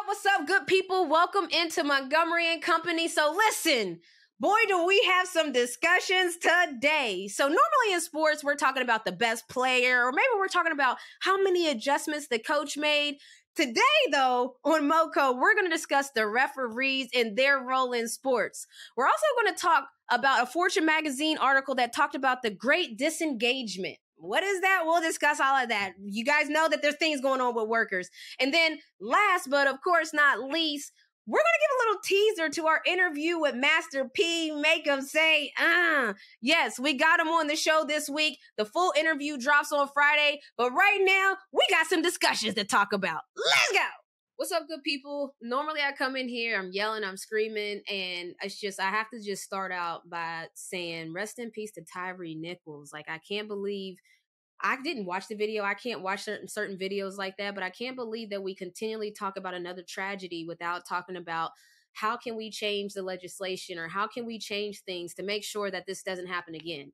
What's up, good people? Welcome into Montgomery Company. So listen, boy, do we have some discussions today. So normally in sports, we're talking about the best player, or maybe we're talking about how many adjustments the coach made. Today, though, on MoCo, we're going to discuss the referees and their role in sports. We're also going to talk about a Fortune magazine article that talked about the Great Disengagement. What is that? We'll discuss all of that. You guys know that there's things going on with workers. And then last, but of course not least, we're going to give a little teaser to our interview with Master P. Make him say, yes, we got him on the show this week. The full interview drops on Friday. But right now, we got some discussions to talk about. Let's go. What's up, good people? Normally I come in here, I'm yelling, I'm screaming, and it's just, I have to just start out by saying rest in peace to Tyree Nichols. Like, I can't believe, I didn't watch the video. I can't watch certain videos like that, but I can't believe that we continually talk about another tragedy without talking about how can we change the legislation or how can we change things to make sure that this doesn't happen again.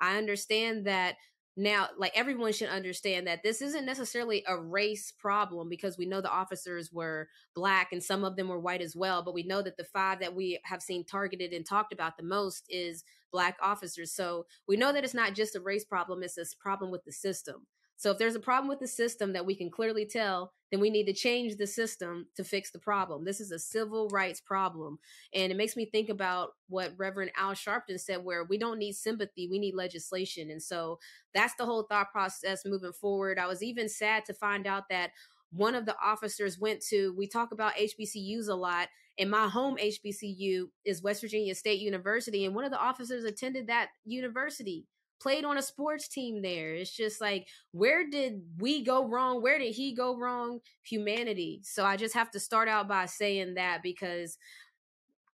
I understand that now, like, everyone should understand that this isn't necessarily a race problem because we know the officers were Black and some of them were white as well. But we know that the 5 that we have seen targeted and talked about the most is Black officers. So we know that it's not just a race problem. It's a problem with the system. So if there's a problem with the system that we can clearly tell, then we need to change the system to fix the problem. This is a civil rights problem. And it makes me think about what Reverend Al Sharpton said, where we don't need sympathy, we need legislation. And so that's the whole thought process moving forward. I was even sad to find out that one of the officers went to, we talk about HBCUs a lot, and my home HBCU is West Virginia State University. And one of the officers attended that university, played on a sports team there. It's just like, where did we go wrong? Where did he go wrong? Humanity. So I just have to start out by saying that because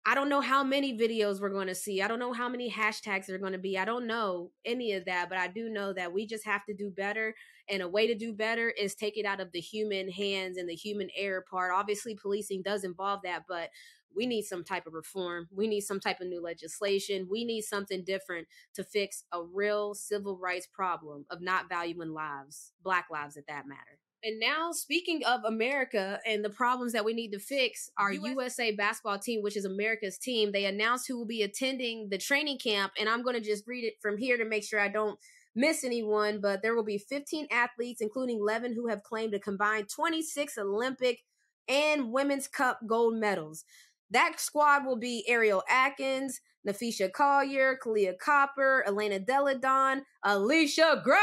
I don't know how many videos we're going to see. I don't know how many hashtags there are going to be. I don't know any of that, but I do know that we just have to do better. And a way to do better is take it out of the human hands and the human error part. Obviously, policing does involve that, but we need some type of reform. We need some type of new legislation. We need something different to fix a real civil rights problem of not valuing lives, Black lives at that matter. And now, speaking of America and the problems that we need to fix, our USA basketball team, which is America's team, they announced who will be attending the training camp. And I'm going to just read it from here to make sure I don't miss anyone. But there will be 15 athletes, including 11 who have claimed a combined 26 Olympic and Women's Cup gold medals. That squad will be Ariel Atkins, Nafisha Collier, Kalia Copper, Elena Deladon, Alicia Gray.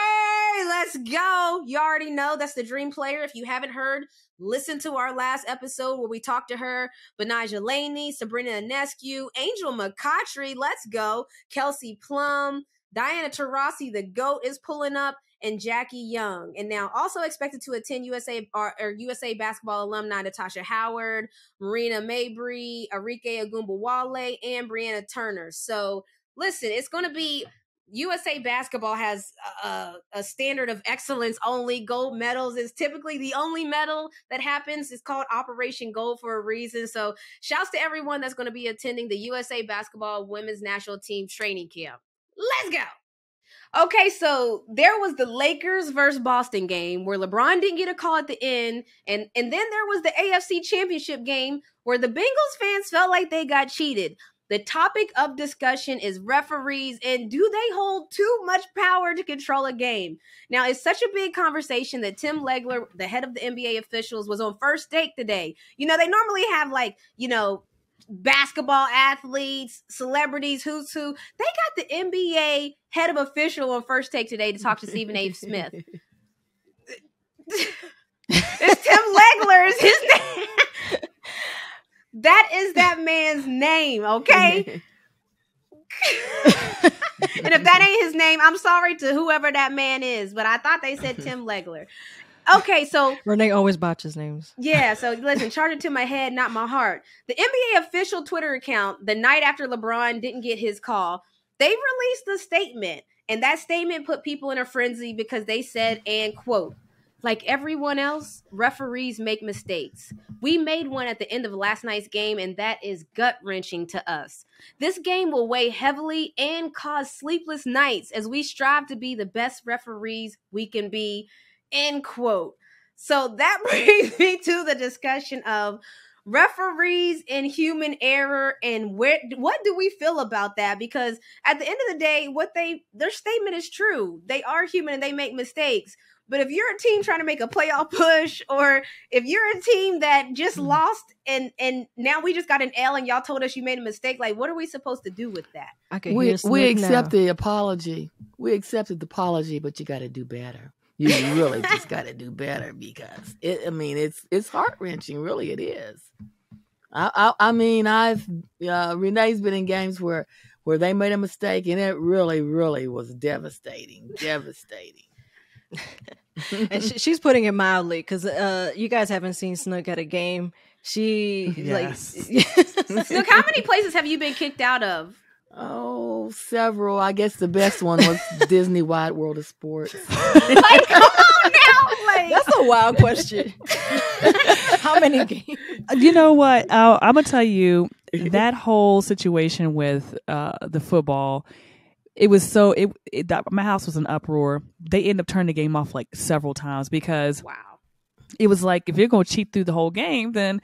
Let's go. You already know that's the dream player. If you haven't heard, listen to our last episode where we talked to her. Benija Laney, Sabrina Ionescu, Angel McCautry. Let's go. Kelsey Plum, Diana Taurasi, the GOAT, is pulling up, and Jackie Young. And now also expected to attend USA basketball alumni Natasha Howard, Marina Mabry, Arike Agumbawale, and Brianna Turner. So listen, it's going to be, USA basketball has a standard of excellence only. Gold medals is typically the only medal that happens. It's called Operation Gold for a reason. So shouts to everyone that's going to be attending the USA basketball women's national team training camp. Let's go. Okay, so there was the Lakers versus Boston game where LeBron didn't get a call at the end. And then there was the AFC Championship game where the Bengals fans felt like they got cheated. The topic of discussion is referees and do they hold too much power to control a game? Now, it's such a big conversation that Tim Legler, the head of the NBA officials, was on First Take today. You know, they normally have basketball athletes, celebrities, who's who. They got the NBA head of official on First Take today to talk to Stephen A. Smith. It's Tim Legler is his name. That is that man's name, okay? And if that ain't his name, I'm sorry to whoever that man is, but I thought they said Tim Legler. Okay, so Renee always botches names. Yeah, so listen, charge it to my head, not my heart. The NBA official Twitter account, the night after LeBron didn't get his call, they released a statement, and that statement put people in a frenzy because they said, and quote, "Like everyone else, referees make mistakes. We made one at the end of last night's game, and that is gut-wrenching to us. This game will weigh heavily and cause sleepless nights as we strive to be the best referees we can be." End quote. So that brings me to the discussion of referees and human error, and what do we feel about that? Because at the end of the day, their statement is true. They are human and they make mistakes. But if you're a team trying to make a playoff push, or if you're a team that just lost and now we just got an L and y'all told us you made a mistake, like, what are we supposed to do with that? We accept the apology. We accepted the apology, but you got to do better. You really just got to do better, because it's heart-wrenching. Really, it is. Renee's been in games where they made a mistake, and it really, really was devastating. And she's putting it mildly, because you guys haven't seen Snook at a game. Snook, how many places have you been kicked out of? Oh, several. I guess the best one was Disney Wide World of Sports. Like, come on now. Like, that's a wild question. How many games? You know what? I'm going to tell you, that whole situation with the football, it was my house was in uproar. They ended up turning the game off like several times, because it was like, if you're going to cheat through the whole game, then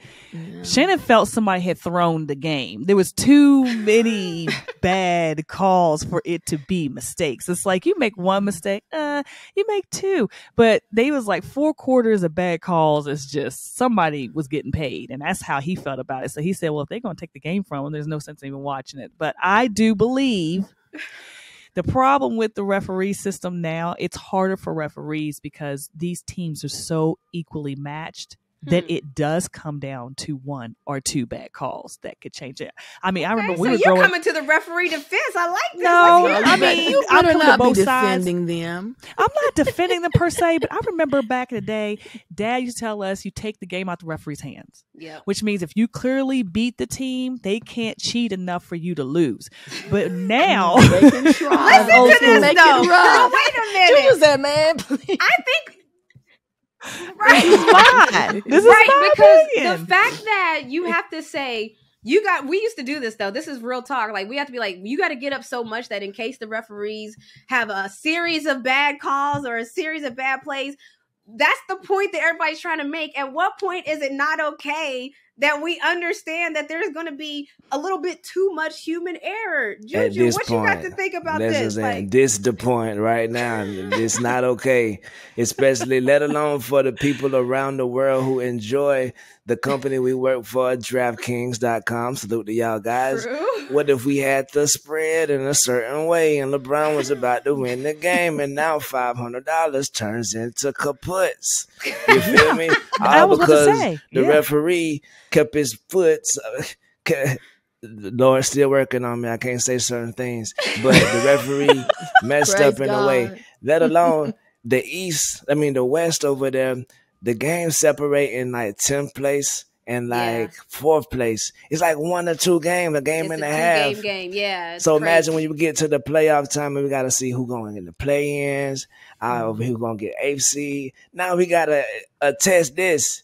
Shannon felt somebody had thrown the game. There was too many bad calls for it to be mistakes. It's like, you make one mistake, you make two. But they was like 4 quarters of bad calls. It's just somebody was getting paid. And that's how he felt about it. So he said, well, if they're going to take the game from them, there's no sense in even watching it. But I do believe the problem with the referee system now, it's harder for referees because these teams are so equally matched that it does come down to 1 or 2 bad calls that could change it. I mean, I remember you're coming to the referee defense. I like this. No, I mean, you better not be defending them. I'm not defending them per se, but I remember back in the day, Dad used to tell us, you take the game out the referee's hands. Yeah. Which means if you clearly beat the team, they can't cheat enough for you to lose. But now they can try. Listen to this though. Wait a minute. Choose that, man. Please. I think This is my because opinion. the fact that you have to say we used to do this though. This is real talk. Like, we have to be like, you got to get up so much that in case the referees have a series of bad calls or a series of bad plays, that's the point that everybody's trying to make. At what point is it not okay that we understand that there's going to be a little bit too much human error? Juju, what you got to think about this? Like, this the point right now. It's not okay, especially let alone for the people around the world who enjoy the company we work for, DraftKings.com. Salute to y'all guys. True. What if we had the spread in a certain way and LeBron was about to win the game and now $500 turns into kaputs? You feel me? All because the referee kept his foot. Lord's still working on me. I can't say certain things, but the referee messed up in a way. Let alone the West over there. The game separate in like 10th place and like 4th place. It's like 1 or 2 games, a game and a half. Game. Yeah. So imagine when you get to the playoff time and we got to see who going in the play-ins, who going to get 8th seed. Now we got to attest this.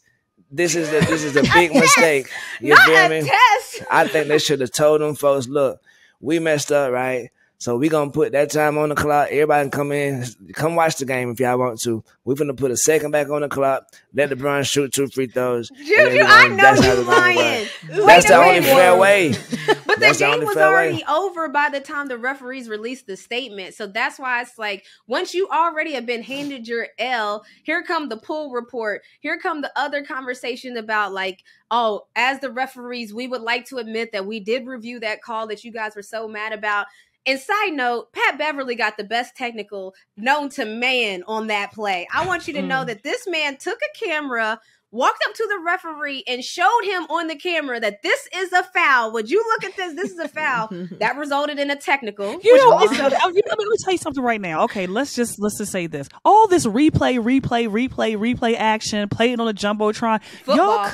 This is a big mistake. You feel me? Test. I think they should have told them folks, look, we messed up, right? So we going to put that time on the clock. Everybody can come in. Come watch the game if y'all want to. We're going to put a second back on the clock. Let LeBron shoot 2 free throws. Juju, I know you lying. That's the only fair way. But the game was already over by the time the referees released the statement. So that's why it's like, once you already have been handed your L, here come the pull report. Here come the other conversation about like, oh, as the referees, we would like to admit that we did review that call that you guys were so mad about. And side note, Pat Beverly got the best technical known to man on that play. I want you to know that this man took a camera, walked up to the referee, and showed him on the camera that this is a foul. Would you look at this? This is a foul. That resulted in a technical. Let me tell you something right now. Okay, let's just say this. All this replay action, playing on a jumbotron. Football.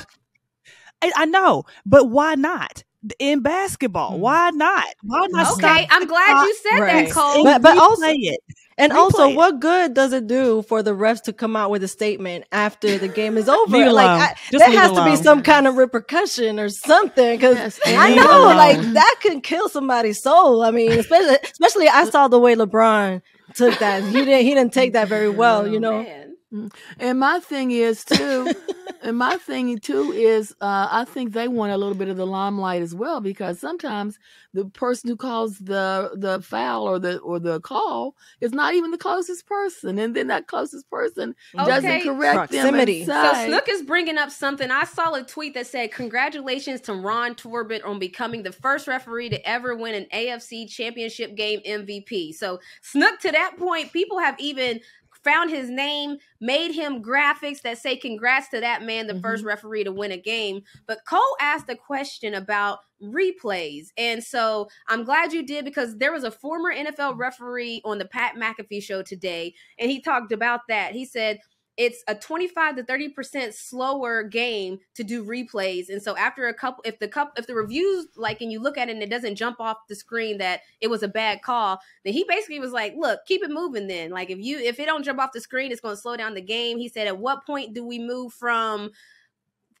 I know, but why not? In basketball, why not? Why not? Okay, I'm glad you said that, Cole. But also, it. And also, what good does it do for the refs to come out with a statement after the game is over? There has to be some kind of repercussion or something, because I know, like, that could kill somebody's soul. I mean, especially I saw the way LeBron took that. He didn't take that very well, you know. Man. And my thing is too, I think they want a little bit of the limelight as well, because sometimes the person who calls the foul or the call is not even the closest person, and then that closest person doesn't correct proximity. them. So Snook is bringing up something. I saw a tweet that said, "Congratulations to Ron Torbett on becoming the first referee to ever win an AFC Championship game MVP." So Snook, to that point, people have even found his name, made him graphics that say congrats to that man, the first referee to win a game. But Cole asked a question about replays. And so I'm glad you did, because there was a former NFL referee on the Pat McAfee show today, and he talked about that. He said it's a 25 to 30% slower game to do replays. And so after a couple, if the reviews, like, and you look at it and it doesn't jump off the screen that it was a bad call, then he basically was like, look, keep it moving then. Like, if it don't jump off the screen, it's going to slow down the game. He said, at what point do we move from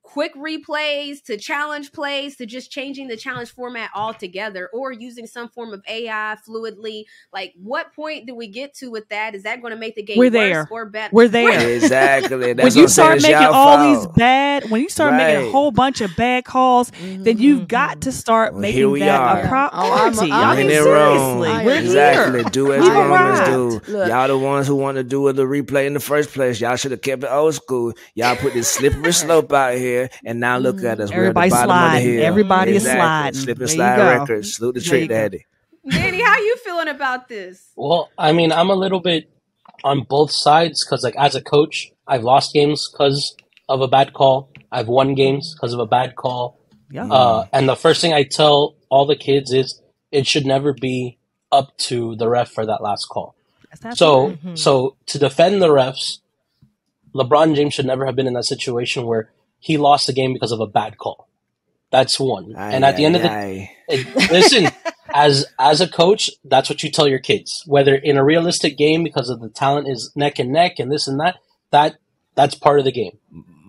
quick replays to challenge plays to just changing the challenge format altogether, or using some form of AI fluidly? Like, what point do we get to with that? Is that going to make the game worse or better? We're there. Exactly. That's when you start making all these when you start making a whole bunch of bad calls, then you've got to start making that a priority. I mean, seriously, we're exactly. Here. Do as humans do. Y'all the ones who want to do the replay in the first place. Y'all should have kept it old school. Y'all put this slippery slope out here. And now look at us. Everybody's sliding. Everybody is sliding. Slip and slide records. Salute the trick daddy. Danny, how you feeling about this? Well, I mean, I'm a little bit on both sides, because, like, as a coach, I've lost games because of a bad call. I've won games because of a bad call. Yeah. And the first thing I tell all the kids is it should never be up to the ref for that last call. So to defend the refs, LeBron James should never have been in that situation where he lost the game because of a bad call. That's one. And at the end of the day, listen, as a coach, that's what you tell your kids. Whether in a realistic game, because of the talent is neck and neck and this and that's part of the game.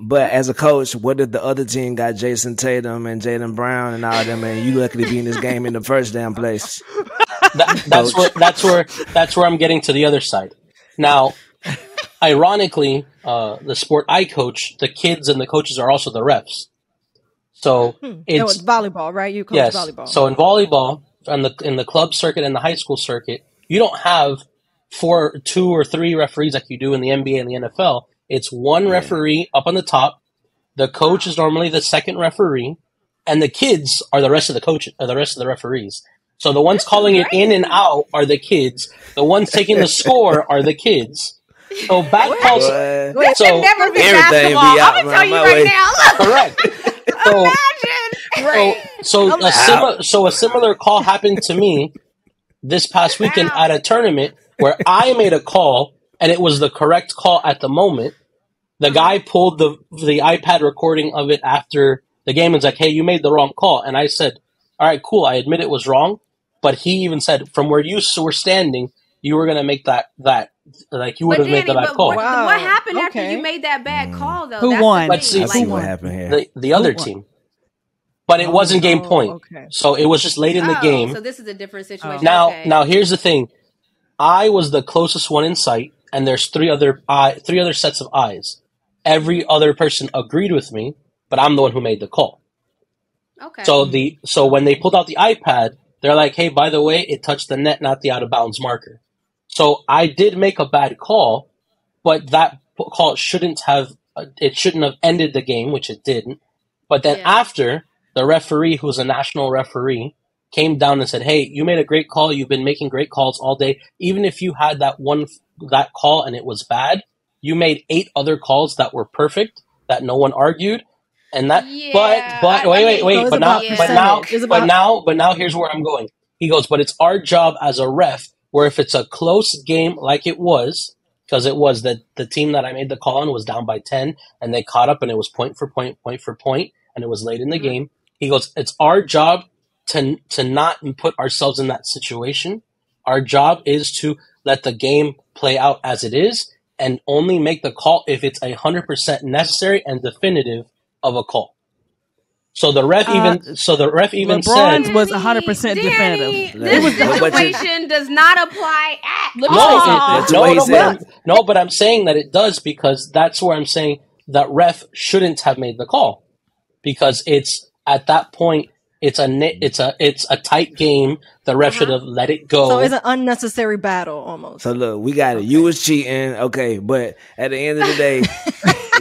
But as a coach, what if the other team got Jason Tatum and Jaylen Brown and all them, and you lucky to be in this game in the first damn place? That's where I'm getting to the other side. Now, ironically, the sport I coach, the kids and the coaches are also the refs. So it's volleyball, right? You coach volleyball. So in volleyball, in the club circuit and the high school circuit, you don't have 2 or 3 referees like you do in the NBA and the NFL. It's one referee up on the top. The coach is normally the second referee, and the kids are the rest of the referees. So the ones calling it in and out are the kids. The ones taking the score are the kids. So bad calls. This should never be basketball. I'm gonna tell you right now. Correct. So a similar call happened to me this past weekend at a tournament where I made a call and it was the correct call at the moment. The guy pulled the iPad recording of it after the game and was like, "Hey, you made the wrong call." And I said, "All right, cool. I admit it was wrong." But he even said, from where you were standing, you were going to make that like you would have made the bad call. What happened after you made that bad call, though? Who won? Let's see what happened here. The other team. But it wasn't game point. Okay. So it was just late in the game. So this is a different situation. Now here's the thing. I was the closest one in sight, and there's three other sets of eyes. Every other person agreed with me, but I'm the one who made the call. Okay. So when they pulled out the iPad, they're like, "Hey, by the way, it touched the net, not the out of bounds marker." So I did make a bad call, but that call shouldn't have ended the game, which it didn't. But then after, the referee, who's a national referee, came down and said, "Hey, you made a great call. You've been making great calls all day. Even if you had that call and it was bad, you made 8 other calls that were perfect, that no one argued." And that, but now here's where I'm going. He goes, "But it's our job as a ref, where if it's a close game like it was, because it was the team that I made the call on was down by 10 and they caught up and it was point for point, and it was late in the game." He goes, "It's our job to not put ourselves in that situation. Our job is to let the game play out as it is and only make the call if it's 100% necessary and definitive of a call." So the ref even LeBron's said was 100% definitive. This situation does not apply at all. No, but I'm saying that it does because that's where I'm saying that ref shouldn't have made the call because it's at that point it's a tight game. The ref should have let it go. So it's an unnecessary battle almost. So look, we got it. You was cheating, okay, but at the end of the day,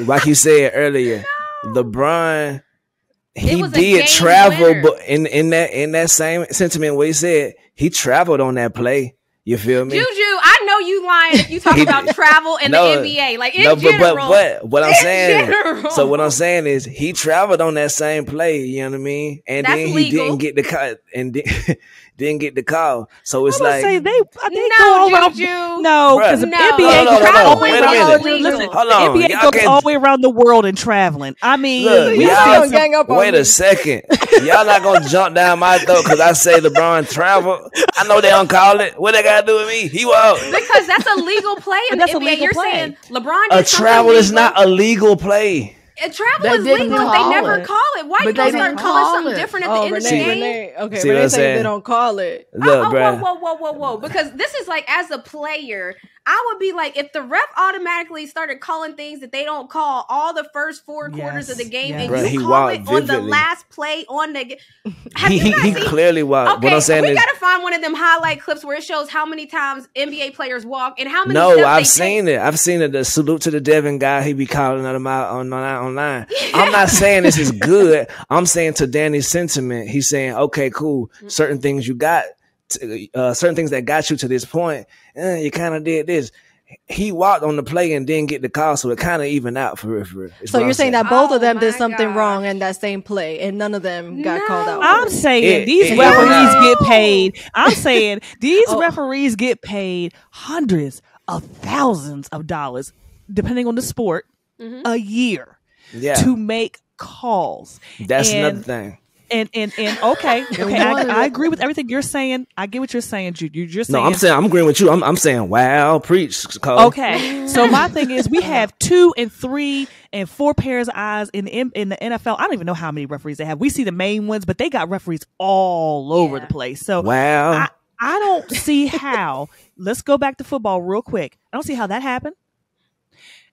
like you said earlier, LeBron. He did travel, but in that same sentiment, what he said, he traveled on that play. You feel me? Juju, I know you lying if you talk about travel in the NBA. Like in general. But what I'm saying, so what I'm saying is he traveled on that same play, you know what I mean? And that's then he legal. didn't get the call and didn't get the call. So it's like say they no, go around, Juju. No, because the NBA travel wait a minute. Listen, Hold on. NBA goes all the way around the world and traveling. I mean, look, wait a second. Y'all not gonna jump down my throat because I say LeBron travel. I know they don't call it. What they got to do with me? He won't. Because that's a legal play in the NBA. You're saying LeBron a travel is not a legal play. Travel is legal if they never call it. Why you gonna start calling something different at the end of the game? Okay, but they say they don't call it. Look, whoa. Because this is like, as a player, I would be like, if the ref automatically started calling things that they don't call all the first 4 quarters of the game, and you call it on the last play on the game. He clearly walked. Okay, what I'm saying we is, gotta find one of them highlight clips where it shows how many times NBA players walk and how many. No, I've seen it. I've seen it. The salute to the Devin guy. He be calling them out online. I'm not saying this is good. I'm saying to Danny's sentiment. He's saying, okay, cool. Certain things you got. Certain things that got you to this point, you kind of did this. He walked on the play and didn't get the call, so it kind of evened out for real. So you're saying that both of them did something wrong in that same play, and none of them got called out. I'm saying these referees get paid. I'm saying these referees get paid hundreds of thousands of dollars, depending on the sport, a year to make calls. That's another thing. And okay, I agree with everything you're saying. I get what you're saying, Jude. You're saying, no, I'm agreeing with you. I'm saying, wow, preach, Cole. Okay, so my thing is, we have 2 and 3 and 4 pairs of eyes in the NFL. I don't even know how many referees they have. We see the main ones, but they got referees all over the place. So wow, I don't see how. Let's go back to football real quick. I don't see how that happened.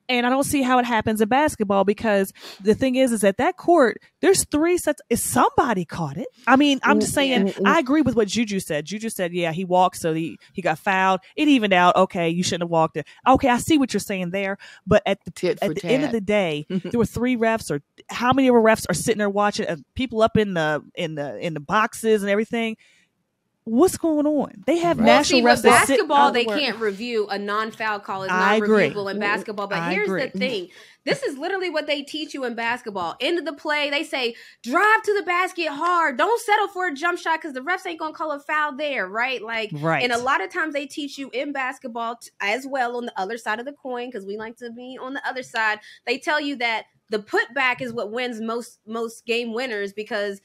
And I don't see how it happens in basketball because the thing is that court, there's 3 sets. If somebody caught it, I mean, I'm just saying, I agree with what Juju said. Juju said, yeah, he walked, so he got fouled. It evened out. Okay, you shouldn't have walked it. Okay, I see what you're saying there. But at the end of the day, there were 3 refs, or how many of the refs are sitting there watching, people up in the boxes and everything. What's going on? They have national refs. With basketball, they can't review a non-foul call. Is not reviewable in basketball. But here's the thing. This is literally what they teach you in basketball. End of the play, they say, drive to the basket hard. Don't settle for a jump shot because the refs ain't going to call a foul there, right? And a lot of times they teach you in basketball as well on the other side of the coin, because we like to be on the other side. They tell you that the putback is what wins most game winners because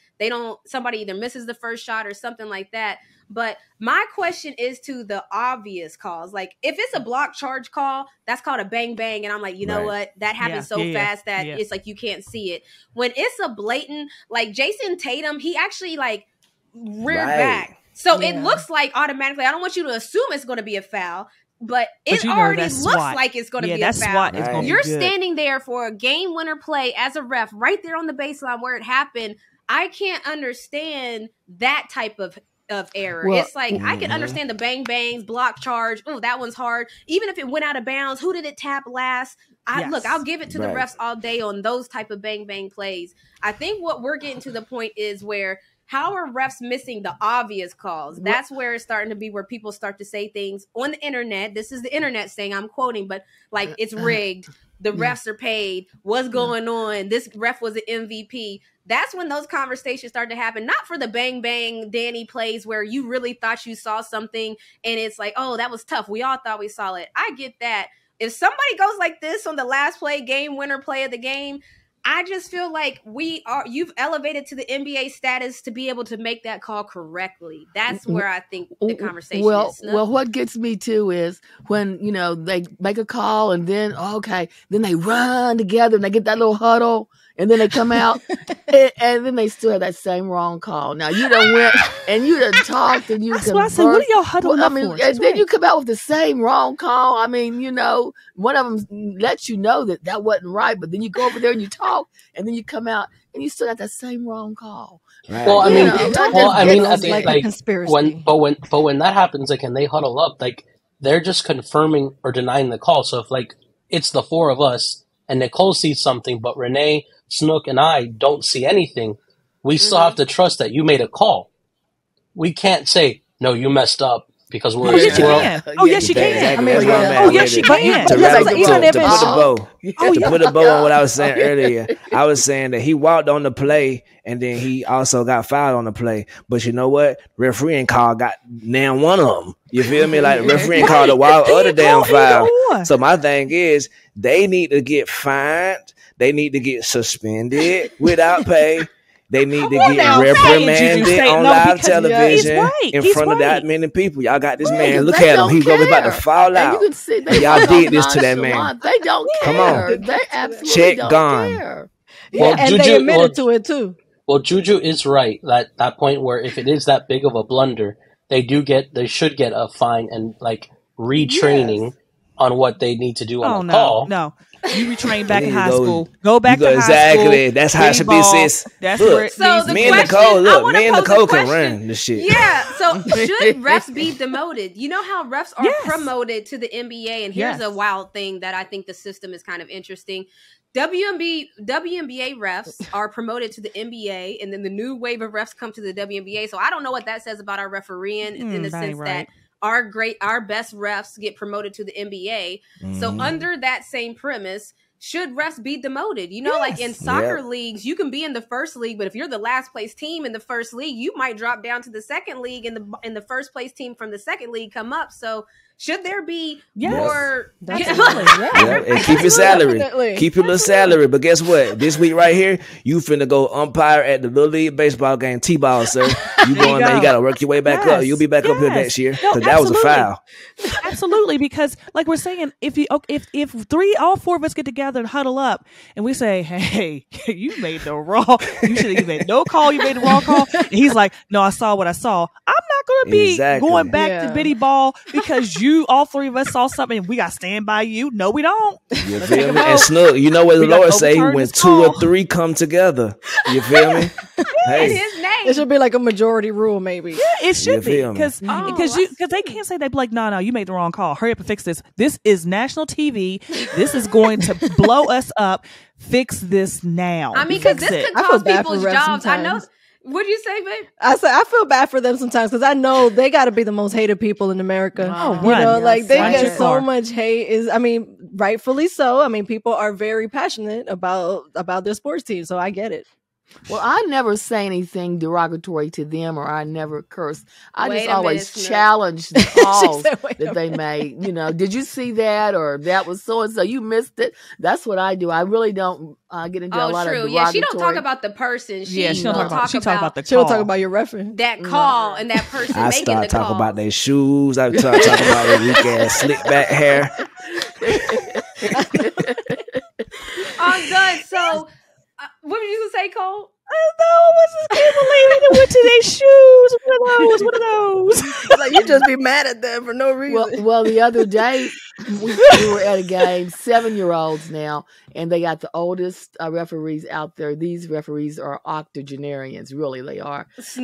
somebody either misses the first shot or something like that. But my question is to the obvious calls. Like, if it's a block charge call, that's called a bang bang. And I'm like, you know what? That happens fast that it's like you can't see it. When it's a blatant, like Jason Tatum, he actually like reared back. So it looks like automatically, I don't want you to assume it's going to be a foul. But it already looks like it's going to be a foul. You're standing there for a game winner play as a ref right there on the baseline where it happened. I can't understand that type of error. Well, it's like I can understand the bang bangs, block charge. Oh, that one's hard. Even if it went out of bounds, who did it tap last? Look, I'll give it to the refs all day on those type of bang bang plays. I think what we're getting to the point is where how are refs missing the obvious calls? That's where it's starting to be where people start to say things on the internet. This is the internet saying, I'm quoting, but like it's rigged. The refs are paid. What's going on? This ref was an MVP. That's when those conversations start to happen. Not for the bang bang Danny plays where you really thought you saw something and it's like, oh, that was tough. We all thought we saw it. I get that. If somebody goes like this on the last play, game winner play of the game, I just feel like you've elevated to the NBA status to be able to make that call correctly. That's where I think the conversation is. Well, what gets me too is when, they make a call and then, then they run together and they get that little huddle and then they come out, and then they still have that same wrong call. Now you done went and you done talked and you. That's what I said. What are y'all huddling up for? And then you come out with the same wrong call. I mean, one of them lets you know that wasn't right, but then you go over there and you talk, and then you come out and you still got that same wrong call. Right. Well, I mean, I think like conspiracy. when that happens, like, and they huddle up, like, they're just confirming or denying the call. So if, like, it's the four of us and Nicole sees something, but Renee, Snook, and I don't see anything, we still have to trust that you made a call. We can't say, no, you messed up. Because we're yes, you can. Oh, yes, you can. Exactly. Yes, you can. To put a bow on what I was saying earlier, I was saying that he walked on the play and then he also got fouled on the play. But you know what? Refereeing call got nailed one of them. You feel me? Like, refereeing called a wild other damn foul. So my thing is, they need to get fined. They need to get suspended without pay. They need to get reprimanded on live television in front of that many people. Y'all got this man. Look at him. He's about to fall out. You can see y'all did this to that man. They don't care. Come on. They absolutely Check don't gone. care. Well, and Juju, they admitted to it too. Well, Juju is right. That point where if it is that big of a blunder, they should get a fine and like retraining on what they need to do on the call. No. You retrain back in high school. Go back to high school. Exactly. That's how it should be, sis. That's where it needs to be. Me and Nicole can run this shit. Yeah. So should refs be demoted? You know how refs are promoted to the NBA, and here's a wild thing that I think the system is kind of interesting. WNBA refs are promoted to the NBA, and then the new wave of refs come to the WNBA. So I don't know what that says about our refereeing in the sense that our best refs get promoted to the NBA. So under that same premise, should refs be demoted? Like in soccer leagues, you can be in the first league, but if you're the last place team in the first league, you might drop down to the second league, and the first place team from the second league come up. So should there be more? And keep your salary. Keep your little salary. But guess what? This week right here, you finna go umpire at the Little League baseball game, T-ball, sir. You going there, you got to work your way back up. You'll be back up here next year. Because that was a foul. Absolutely. Because like we're saying, if all four of us get together and huddle up and we say, hey, you made the wrong, you made no call, you made the wrong call. And he's like, no, I saw what I saw. I'm not going to be going back to Biddy Ball because all three of us saw something and we got to stand by you. No, we don't. You feel me? And Snook, you know what the Lord say when two or three come together. You feel me? Hey. His name. It should be like a majority rule, maybe. Yeah, it should be. Because they can't say, they'd be like, no, you made the wrong call. Hurry up and fix this. This is national TV. This is going to blow us up. Fix this now. I mean, because this could cost people's jobs. I know. What'd you say, babe? I said I feel bad for them sometimes because I know they got to be the most hated people in America. They get so much hate. Rightfully so. I mean, people are very passionate about their sports team, so I get it. Well, I never say anything derogatory to them, or I never curse. I just always challenge the calls that they made. Did you see that? Or that was so and so. You missed it. That's what I do. I really don't get into a lot of derogatory. Yeah, she don't talk about the person. She don't talk about the call. She'll talk about your reference. That call and that person I making the call. I start talking about their shoes. I start talking about their weak ass slick back hair. I'm done. So. What were you going to say, Cole? I can't believe it. They went to their shoes. One of those. Like, you just be mad at them for no reason. Well, the other day we were at a game, 7-year-olds now, and they got the oldest referees out there. These referees are octogenarians. Really, they are. And so,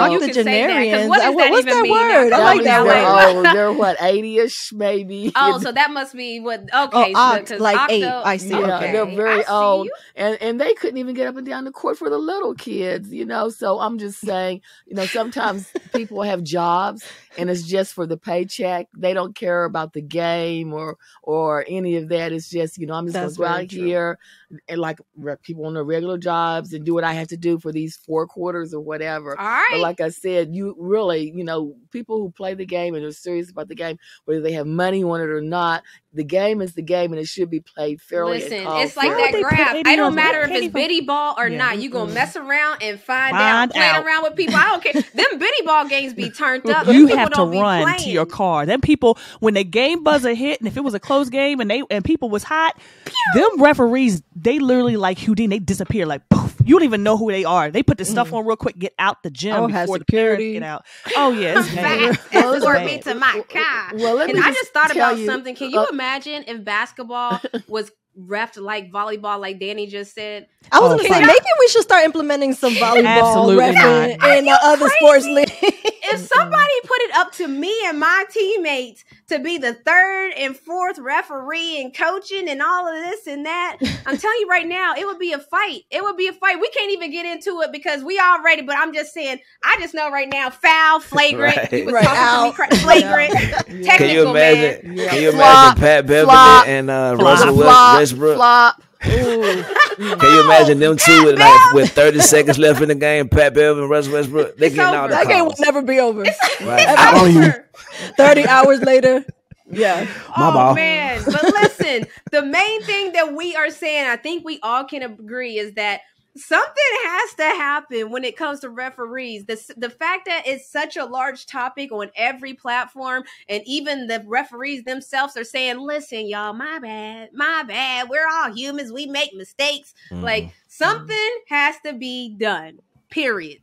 you can say that. What's that word? I like that word. They're what, 80-ish maybe? Oh, so that must be what? Okay, like 8. I see. Yeah, okay. They're very old, and they couldn't even get up and down the court for the little kids. So I'm just saying, sometimes people have jobs and it's just for the paycheck. They don't care about the game or any of that. It's just, I'm just going to go out here and like people on their regular jobs and do what I have to do for these 4 quarters or whatever. All right. But like I said, you really, people who play the game and are serious about the game, whether they have money on it or not, the game is the game and it should be played fairly. Listen, it's like that graph. It don't matter if it's Biddy Ball or not. you gonna mess around and find out. Playing around with people, I don't care. Them bitty ball games be turned up. You have to run to your car. Them people, when the game buzzer hit, and if it was a close game and people was hot, them referees, they literally like Houdini. They disappear like poof. You don't even know who they are. They put the stuff on real quick, get out the gym before the parents get out. Oh yeah, it's bad. Escort me to my car. Well, and I just thought about something. Can you imagine if basketball was reffed like volleyball, like Danny just said? I was going to say, maybe we should start implementing some volleyball reffing in other sports leagues. If somebody put it up to me and my teammates to be the third and fourth referee and coaching and all of this and that, I'm telling you right now, it would be a fight. It would be a fight. We can't even get into it because we already, but I'm just saying, I just know right now, foul, flagrant. Right. You was talking to me, flagrant, technical, Can you imagine, man. Can you imagine Pat Beverly and Russell Westbrook? Flop. Can you imagine them two with 30 seconds left in the game? Pat Beverly and Russell Westbrook. They getting all the calls. That game will never be over. Right. 30 hours later. Yeah. My ball. Man. But listen, the main thing that we are saying, I think we all can agree, is that something has to happen when it comes to referees. The fact that it's such a large topic on every platform, and even the referees themselves are saying, listen, y'all, my bad. We're all humans. We make mistakes. Like, something has to be done, period.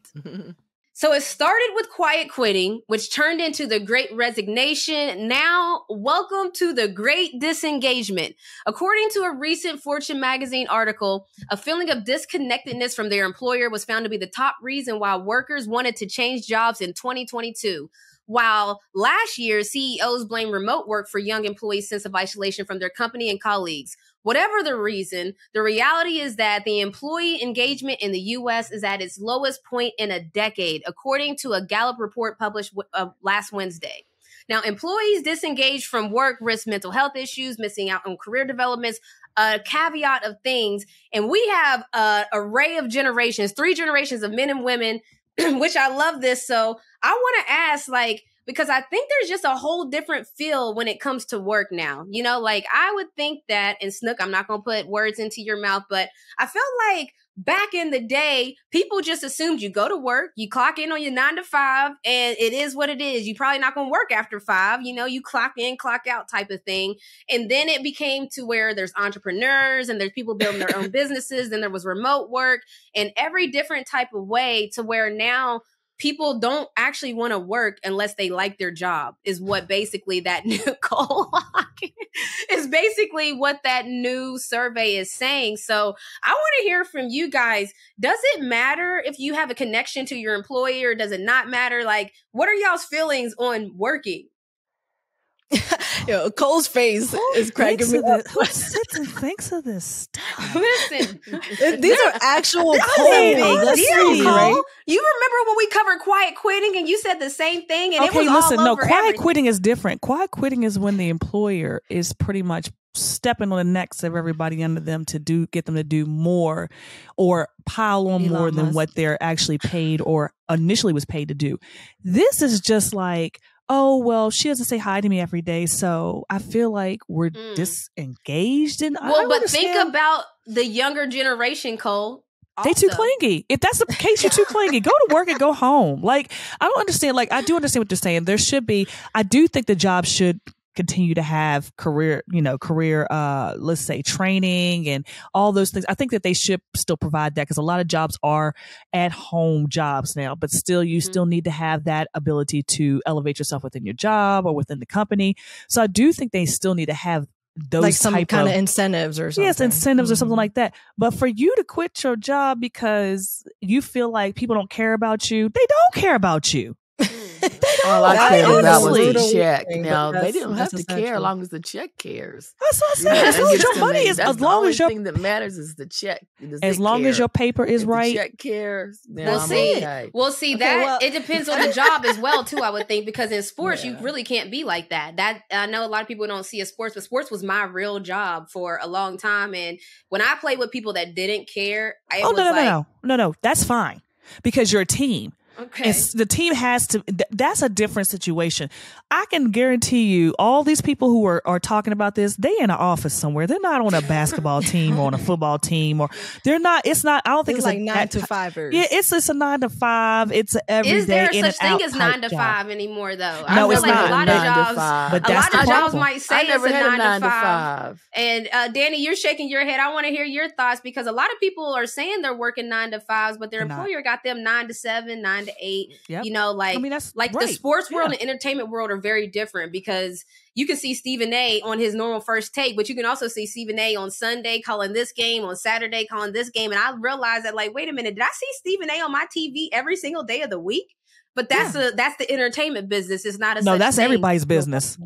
So it started with quiet quitting, which turned into the Great Resignation. Now, welcome to the Great Disengagement. According to a recent Fortune magazine article, a feeling of disconnectedness from their employer was found to be the top reason why workers wanted to change jobs in 2022. While last year, CEOs blamed remote work for young employees' sense of isolation from their company and colleagues. Whatever the reason, the reality is that the employee engagement in the U.S. is at its lowest point in a decade, according to a Gallup report published last Wednesday. Now, employees disengaged from work risk mental health issues, missing out on career developments, a caveat of things. And we have an array of generations, 3 generations of men and women, which I love this. So I want to ask, because I think there's just a whole different feel when it comes to work now. You know, I would think that, and Snook, I'm not going to put words into your mouth, but I feel like back in the day, people just assumed you go to work, you clock in on your 9 to 5, and it is what it is. You're probably not going to work after 5. You know, you clock in, clock out type of thing. And then it became to where there's entrepreneurs and there's people building their own businesses. Then there was remote work and every different type of way to where now people don't actually want to work unless they like their job, is what basically that new is basically what that new survey is saying. So I want to hear from you guys. Does it matter if you have a connection to your employer? Does it not matter? What are y'all's feelings on working? Cole's face is cracking me up. Who sits and thinks of this stuff? Listen, these are actual deal, right? You remember when we covered quiet quitting and you said the same thing, and it was all over quiet everything. quitting is different. Quiet quitting is when the employer is pretty much stepping on the necks of everybody under them to get them to do more or pile on more than what they're actually paid or initially was paid to do. This is just like, oh, well, she doesn't say hi to me every day, so I feel like we're disengaged. But think about the younger generation, Cole. They too clingy. If that's the case, you're too clingy. Go to work and go home. I don't understand. I do understand what you're saying. There should be, I do think the job should continue to have career, let's say training and all those things. I think that they should still provide that because a lot of jobs are at home jobs now, but still you still need to have that ability to elevate yourself within your job or within the company. So I do think they still need to have those some kind of incentives or something. Yes, incentives or something like that. But for you to quit your job because you feel like people don't care about you, they don't care about you. All I cared about was the check. Now they didn't have to care as long as the check cares. That's what I said. As long as your money is, as long as your thing that matters is the check. As long as your paper is right, the check cares. We'll see. It depends on the job as well too. I would think because in sports you really can't be like that. That I know a lot of people don't see as sports, but sports was my real job for a long time. And when I played with people that didn't care, no, that's fine because you're a team. Okay. The team has to, that's a different situation. I can guarantee you all these people who are talking about this, they in an office somewhere. They're not on a basketball team or on a football team, or they're not, it's not, I don't think it's like 9 to 5ers. Yeah, it's a 9 to 5. It's every Is there day in such and thing out as 9 to job. 5 anymore though? No, I it's feel like not a lot of 9 to jobs, 5. But a that's lot of the jobs problem. might say I it's never a had 9 to 5. And Danny, you're shaking your head. I want to hear your thoughts because a lot of people are saying they're working 9 to 5s, but their employer got them 9 to 7, 9 to 8. Yep. You know, like, I mean, that's like right. the sports world and entertainment world are very different because you can see Stephen A on his normal first take, but you can also see Stephen A on Sunday calling this game, on Saturday calling this game. And I realized that, like, wait a minute, did I see Stephen A on my TV every single day of the week? But that's the entertainment business. It's not a no. That's thing. everybody's business.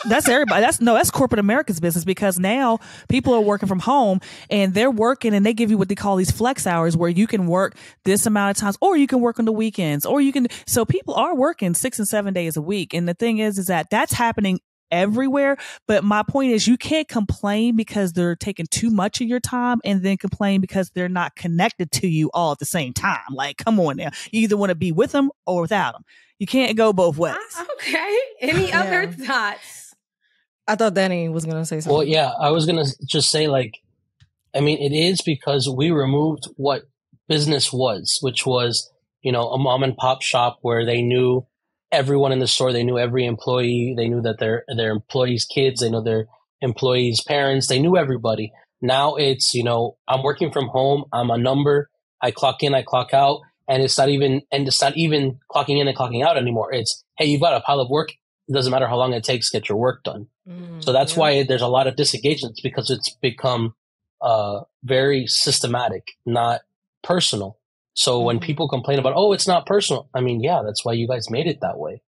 That's everybody. That's corporate America's business because now people are working from home and they're working and they give you what they call these flex hours where you can work this amount of times or you can work on the weekends or you can. So people are working 6 and 7 days a week. And the thing is that that's happening everywhere. But my point is you can't complain because they're taking too much of your time and then complain because they're not connected to you all at the same time. Like, come on now. You either want to be with them or without them. You can't go both ways. Okay. Any other thoughts? I thought Danny was going to say something. Well, yeah, I was going to just say, like, I mean, it is because we removed what business was, which was, you know, a mom and pop shop where they knew everyone in the store. They knew every employee. They knew that their employees' kids. They know their employees' parents. They knew everybody. Now it's, you know, I'm working from home. I'm a number. I clock in, I clock out, and it's not even clocking in and clocking out anymore. It's, hey, you've got a pile of work. It doesn't matter how long it takes to get your work done. So that's why there's a lot of disengagements because it's become very systematic, not personal. So when people complain about, oh, it's not personal, I mean, yeah, that's why you guys made it that way.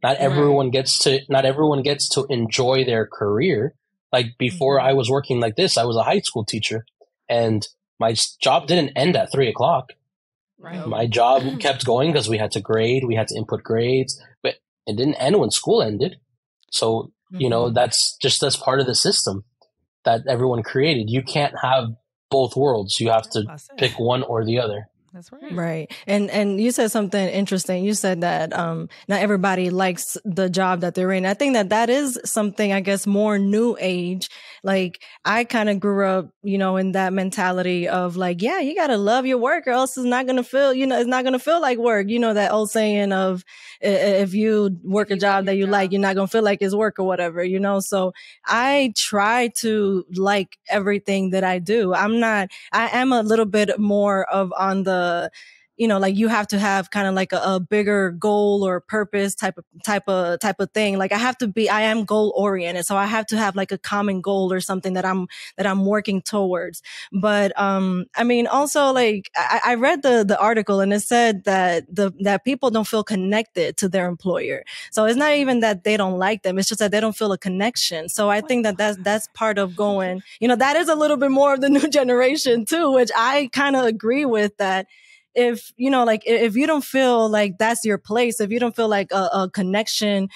Not everyone gets to enjoy their career. Like before I was working like this, I was a high school teacher and my job didn't end at 3:00. Right. My job kept going because we had to grade, we had to input grades, but it didn't end when school ended. So, you know, that's part of the system that everyone created. You can't have both worlds. You have to pick one or the other. That's right. Right. And you said something interesting. You said that not everybody likes the job that they're in. I think that is something, I guess, more new age. Like I kind of grew up, you know, in that mentality of like, yeah, you got to love your work or else it's not going to feel, you know, it's not going to feel like work. You know, that old saying of if you work a job that you like, you're not going to feel like it's work or whatever, you know? So I try to like everything that I do. I am a little bit more of on the, you know, like you have to have kind of like a bigger goal or purpose type of thing. Like I am goal oriented. So I have to have like a common goal or something that I'm working towards. But, I mean, also like I read the article and it said that people don't feel connected to their employer. So it's not even that they don't like them. It's just that they don't feel a connection. So I think that's part of going, you know, that is a little bit more of the new generation too, which I kind of agree with that. If, you know, like if you don't feel like that's your place, if you don't feel like a connection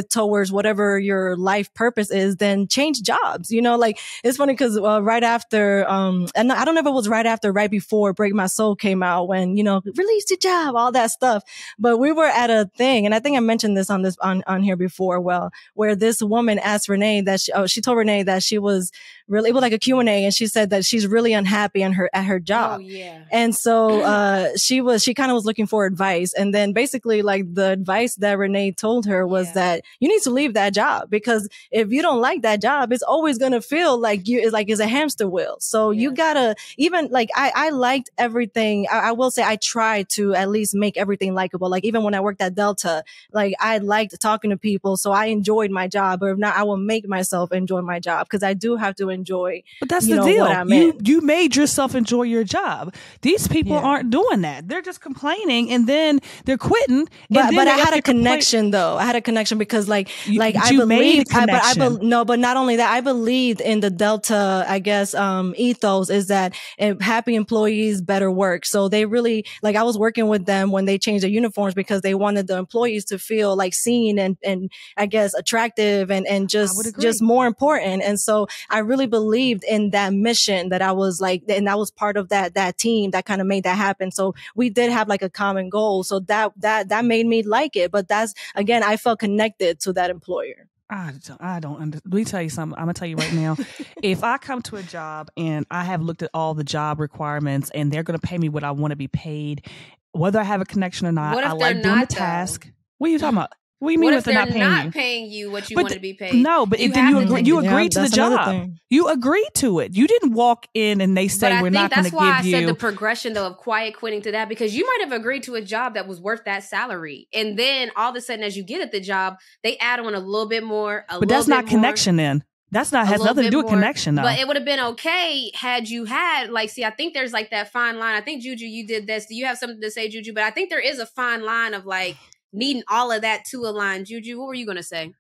towards whatever your life purpose is, then change jobs. You know, like it's funny because right after, and I don't know if it was right before Break My Soul came out when, you know, release your job, all that stuff. But we were at a thing, and I think I mentioned this on here before, where this woman asked Renee that she told Renee that she was really, it was like a Q&A, and she said that she's really unhappy at her job. Oh, yeah. And so, she kind of was looking for advice. And then basically like the advice that Renee told her was that you need to leave that job because if you don't like that job, it's always going to feel like it's a hamster wheel. So you gotta, even like, I liked everything. I will say I tried to at least make everything likable. Like even when I worked at Delta, like I liked talking to people. So I enjoyed my job, or if not, I will make myself enjoy my job because I do have to enjoy. But that's the deal. You made yourself enjoy your job. These people aren't doing that. They're just complaining and then they're quitting. But I had a connection though. I had a connection because like I believed, but not only that, I believed in the Delta, I guess, ethos is that happy employees better work. So they really, like I was working with them when they changed their uniforms because they wanted the employees to feel like seen and I guess attractive and just more important. And so I really really believed in that mission that I was like, and I was part of that team that kind of made that happen. So we did have like a common goal. So that made me like it. But that's, again, I felt connected to that employer. I don't let me tell you something. I'm gonna tell you right now. If I come to a job and I have looked at all the job requirements and they're gonna pay me what I want to be paid, whether I have a connection or not, I like doing the task. What are you talking about? What do you mean what if they're not paying you what you want to be paid? No, but then you agreed to the job. You agreed to it. You didn't walk in and they say we're not going to give you. That's why I said the progression though of quiet quitting to that, because you might have agreed to a job that was worth that salary, and then all of a sudden, as you get at the job, they add on a little bit more. But that's not connection. Then that's not has nothing to do with connection. Though. But it would have been okay had you had like. See, I think there's like that fine line. I think Juju, you did this. Do you have something to say, Juju? But I think there is a fine line of like needing all of that to align. Juju, what were you going to say?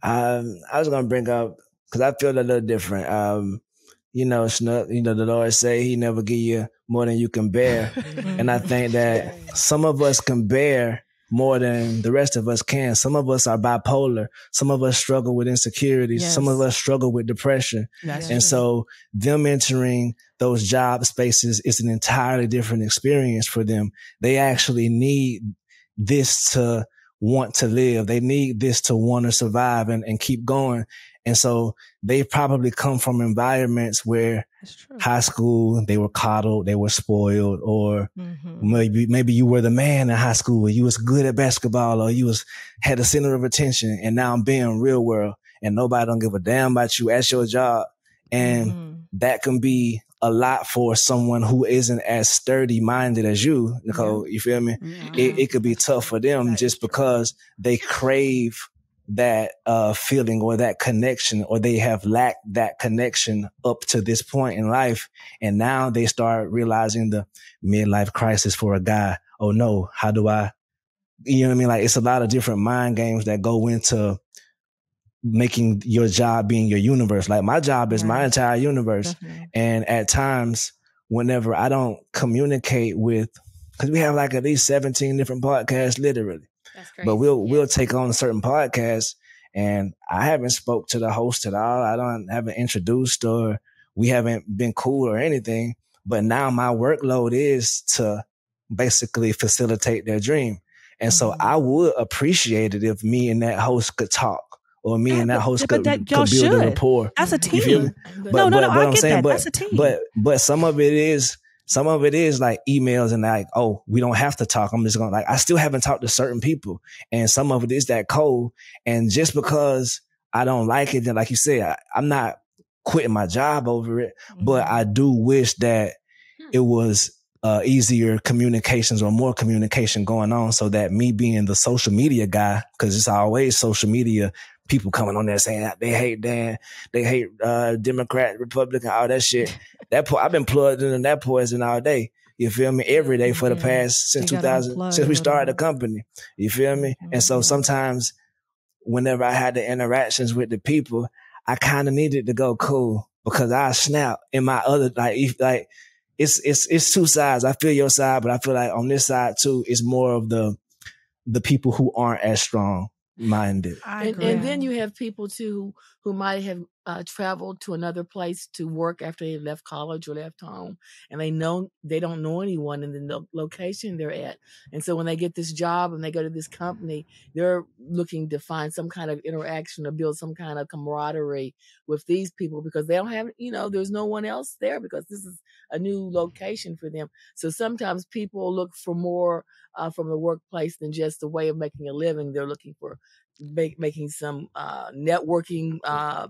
I was going to bring up, because I feel a little different. The Lord say he never give you more than you can bear. And I think that some of us can bear more than the rest of us can. Some of us are bipolar. Some of us struggle with insecurities. Yes. Some of us struggle with depression. So them entering those job spaces is an entirely different experience for them. They actually need this to want to live. They need this to want to survive and keep going. And so they probably come from environments where high school, they were coddled, they were spoiled, or maybe you were the man in high school, you was good at basketball, or you had the center of attention. And now I'm being real world and nobody don't give a damn about you at your job. And that can be a lot for someone who isn't as sturdy minded as you, Nicole. You feel me? It could be tough for them just because they crave that feeling or that connection, or they have lacked that connection up to this point in life. And now they start realizing the midlife crisis for a guy. Oh no, how do I, you know what I mean? Like, it's a lot of different mind games that go into making your job being your universe. Like, my job is my entire universe. Definitely. And at times, whenever I don't communicate with, because we have like at least 17 different podcasts, literally. That's crazy. But we'll take on certain podcasts, and I haven't spoke to the host at all. Haven't introduced, or we haven't been cool or anything. But now my workload is to basically facilitate their dream. And so I would appreciate it if me and that host could talk. Or me and that host could build a rapport. That's a team. No, I get that. That's a team. But some of it is like emails and like, oh, we don't have to talk. I'm just going to I still haven't talked to certain people. And some of it is that cold. And just because I don't like it, then like you said, I'm not quitting my job over it. But I do wish that it was easier communications or more communication going on, so that me being the social media guy, because it's always social media, people coming on there saying they hate Dan, they hate Democrat, Republican, all that shit. I've been plugged into that poison all day. You feel me? Every day for the past since 2000, since we started the company. You feel me? And so sometimes whenever I had the interactions with the people, I kind of needed to go cool, because I snap in my other, it's two sides. I feel your side, but I feel like on this side too, it's more of the people who aren't as strong minded. And then you have people too who might have traveled to another place to work after they left college or left home, and they don't know anyone in the location they're at. And so when they get this job and they go to this company, they're looking to find some kind of interaction or build some kind of camaraderie with these people, because they don't have, there's no one else there, because this is a new location for them. So sometimes people look for more from the workplace than just a way of making a living. They're looking for making some networking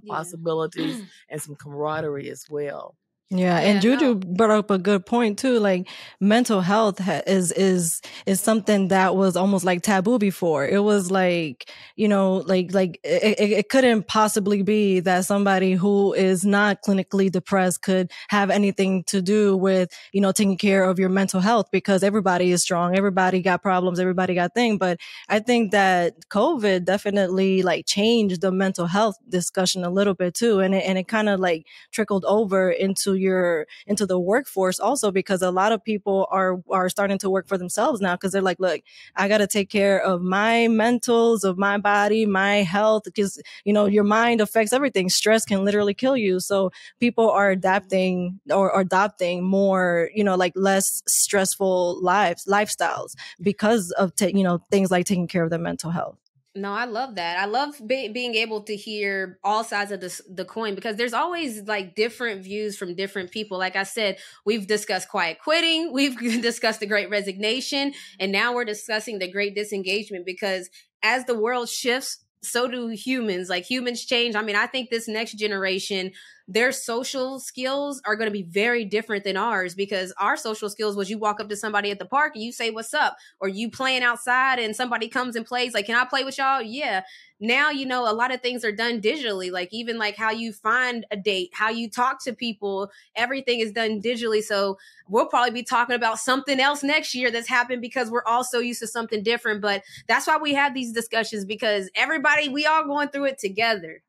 possibilities and some camaraderie as well. Yeah, and Juju brought up a good point too. Like, mental health is something that was almost like taboo before. It was like, it couldn't possibly be that somebody who is not clinically depressed could have anything to do with, taking care of your mental health, because everybody is strong. Everybody got problems. Everybody got things. But I think that COVID definitely changed the mental health discussion a little bit too. And it kind of trickled over into the workforce also, because a lot of people are starting to work for themselves now, because they're like, look, I got to take care of my mentals, of my body, my health, because, you know, your mind affects everything. Stress can literally kill you. So people are adapting or adopting more, you know, like less stressful lifestyles because of, you know, things like taking care of their mental health. No, I love that. I love being able to hear all sides of the coin, because there's always like different views from different people. Like I said, we've discussed quiet quitting, we've discussed the Great Resignation, and now we're discussing the Great Disengagement, because as the world shifts, so do humans. Like, humans change. I mean, I think this next generation, their social skills are going to be very different than ours, because our social skills was you walk up to somebody at the park and you say, what's up? Or you playing outside and somebody comes and plays, like, can I play with y'all? Yeah. Now, you know, a lot of things are done digitally, like even like how you find a date, how you talk to people, everything is done digitally. So we'll probably be talking about something else next year that's happened, because we're all so used to something different. But that's why we have these discussions, because everybody, we all going through it together.